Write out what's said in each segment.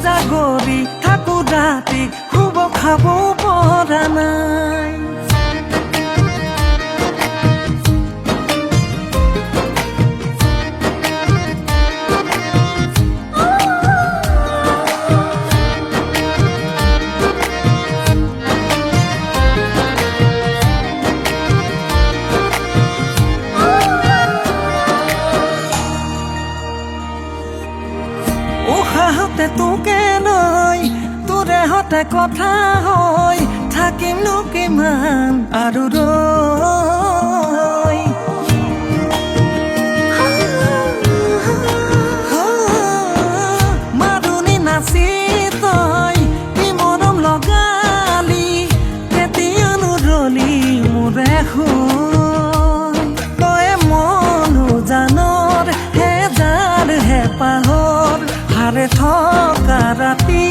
উজাগৰি থাকো ৰাতি শুব খাব পৰা নাই উশাহতে তোকে লৈ তোৰে হতে কথা হৈ থাকিম নো কিমান আৰু ৰৈ মাৰুনি নাচি তই কি মৰম লগালি কেতিয়ানো ৰলি মোৰে হৈ তই মনো জানৰ হেজাৰ হেঁপাহৰ হাৰে থকা ৰাতি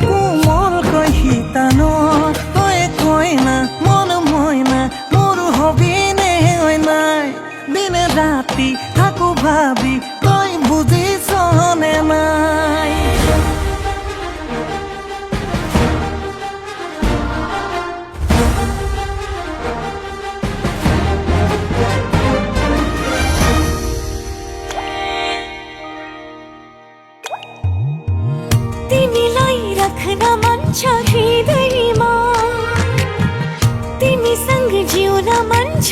কোমলকৈ শীতানত তই কয় না মন মইনা মোৰ হবিনে হয় নাই দিনে ৰাতি থাকো ভাবি তই বুজিছনে নাই तिमीलाई राख्न मन छ हृदयमा तिमीसँग जिउन मन छ